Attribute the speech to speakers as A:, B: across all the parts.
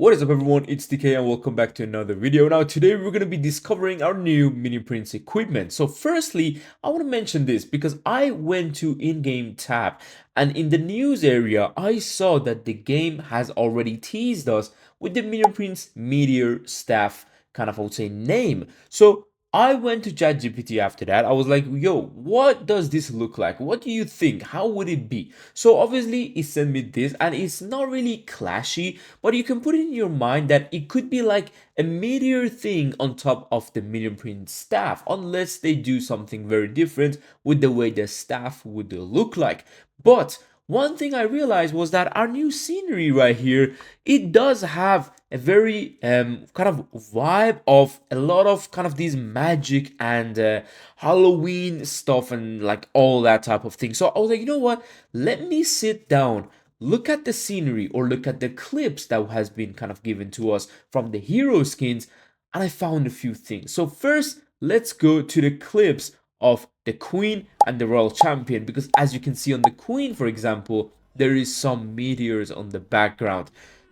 A: What is up everyone, it's TK and welcome back to another video. Now today we're going to be discovering our new Minion Prince equipment. So firstly, I want to mention this because I went to in-game tab and in the news area I saw that the game has already teased us with the Minion Prince METEOR staff kind of, I would say, name. So I went to ChatGPT after that. I was like, yo, what does this look like? What do you think? How would it be? So obviously it sent me this and it's not really clashy, but you can put it in your mind that it could be like a meteor thing on top of the Minion Print staff, unless they do something very different with the way the staff would look like. But one thing I realized was that our new scenery right here, it does have a very kind of vibe of a lot of kind of these magic and Halloween stuff and like all that type of thing. So I was like, you know what? Let me sit down, look at the scenery or look at the clips that has been kind of given to us from the hero skins, and I found a few things. So first, let's go to the clips of the Queen and the Royal Champion, because as you can see on the Queen, for example, there is some meteors on the background.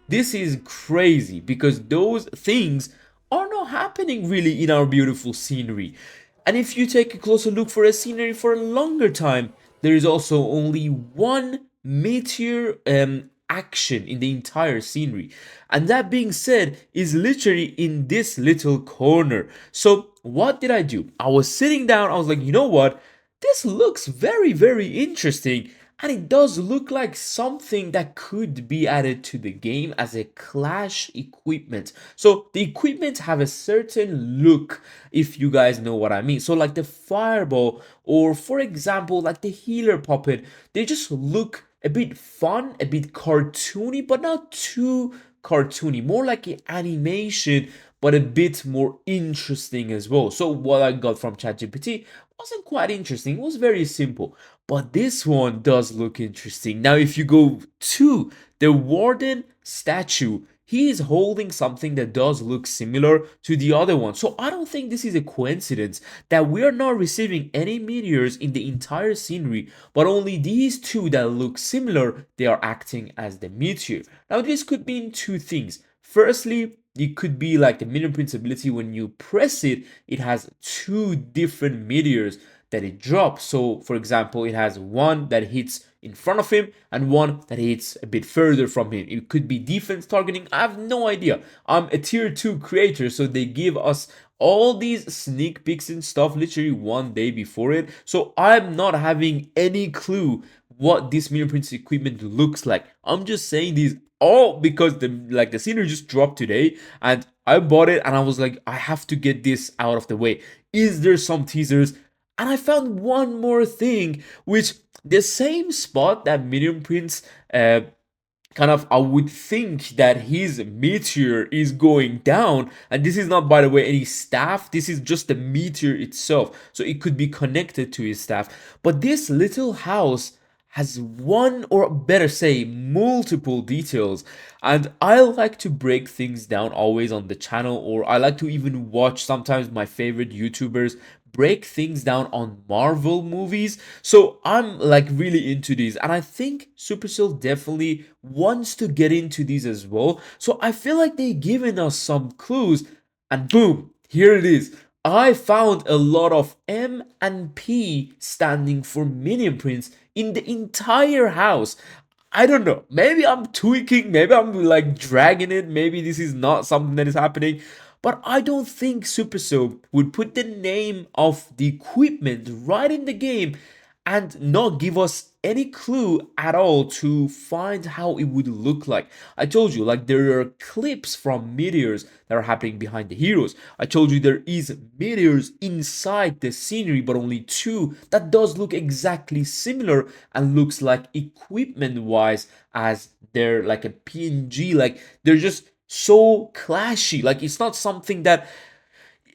A: This is crazy because those things are not happening really in our beautiful scenery. And if you take a closer look for a scenery for a longer time, there is also only one meteor action in the entire scenery, and that being said is literally in this little corner. So what did I do? I was sitting down, I was like, you know what, this looks very interesting, and it does look like something that could be added to the game as a clash equipment. So the equipment have a certain look, if you guys know what I mean. So like the fireball, or for example like the healer puppet, they just look a bit fun, a bit cartoony, but not too cartoony, more like an animation, but a bit more interesting as well. So what I got from ChatGPT wasn't quite interesting, it was very simple, but this one does look interesting. Now if you go to the warden statue, he is holding something that does look similar to the other one. So I don't think this is a coincidence that we are not receiving any meteors in the entire scenery, but only these two that look similar, they are acting as the meteor. Now this could mean two things. Firstly, it could be like the Minion Prince ability, when you press it, it has two different meteors that it drops. So for example, it has one that hits in front of him and one that hits a bit further from him. It could be defense targeting, I have no idea. I'm a tier 2 creator, so they give us all these sneak peeks and stuff literally one day before it, so I'm not having any clue what this Minion Prince equipment looks like. I'm just saying these all because the scenery just dropped today and I bought it and I was like, I have to get this out of the way. Is there some teasers? And I found one more thing, which the same spot that Minion Prince kind of, I would think that his meteor is going down, and this is not, by the way, any staff, this is just the meteor itself, so it could be connected to his staff. But this little house has one, or better say multiple details, and I like to break things down always on the channel, or I like to even watch sometimes my favorite YouTubers break things down on Marvel movies. So I'm like really into these, and I think Supercell definitely wants to get into these as well. So I feel like they've given us some clues, and boom, here it is. I found a lot of M and P standing for Minion Prince in the entire house. I don't know, maybe I'm tweaking, maybe I'm like dragging it, maybe this is not something that is happening, but I don't think Supercell would put the name of the equipment right in the game and not give us any clue at all to find how it would look like. I told you, like, there are clips from meteors that are happening behind the heroes. I told you there is meteors inside the scenery, but only two that does look exactly similar and looks like equipment wise as they're like a PNG, like they're just so clashy. Like it's not something that,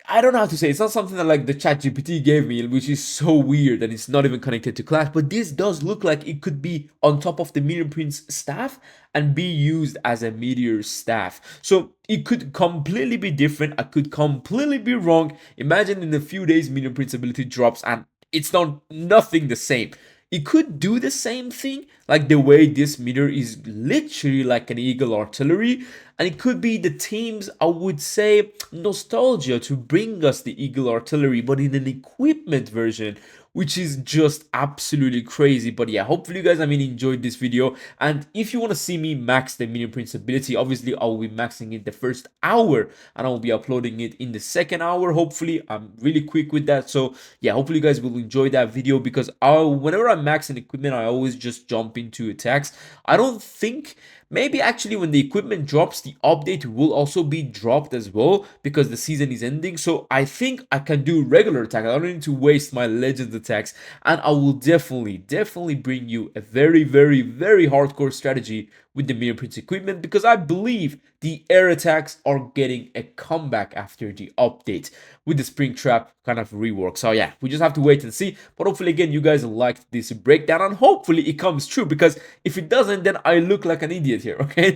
A: I don't know how to say, it's not something that like the chat GPT gave me, which is so weird and it's not even connected to Clash, but this does look like it could be on top of the Minion Prince staff and be used as a meteor staff. So it could completely be different, I could completely be wrong. Imagine in a few days Minion Prince ability drops and it's not nothing the same. it could do the same thing, like the way this meter is literally like an eagle artillery. And it could be the team's, I would say, nostalgia to bring us the eagle artillery, but in an equipment version, which is just absolutely crazy. But yeah, hopefully you guys, enjoyed this video. And if you want to see me max the Minion Prince ability, obviously I will be maxing it the first hour and I will be uploading it in the second hour. Hopefully I'm really quick with that. So yeah, hopefully you guys will enjoy that video, because whenever I'm maxing equipment, I always just jump into attacks. I don't think, maybe actually when the equipment drops, the update will also be dropped as well, because the season is ending. So I think I can do regular attack. I don't need to waste my legend attacks, and I will definitely bring you a very hardcore strategy with the Minion Prince equipment, because I believe the air attacks are getting a comeback after the update with the Spring Trap kind of rework. So yeah, we just have to wait and see. But hopefully again, you guys liked this breakdown, and hopefully it comes true, because if it doesn't, then I look like an idiot here, okay?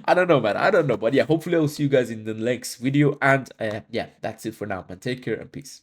A: I don't know, man. I don't know. But yeah, hopefully I'll see you guys in the next video. And yeah, that's it for now, man. Take care and peace.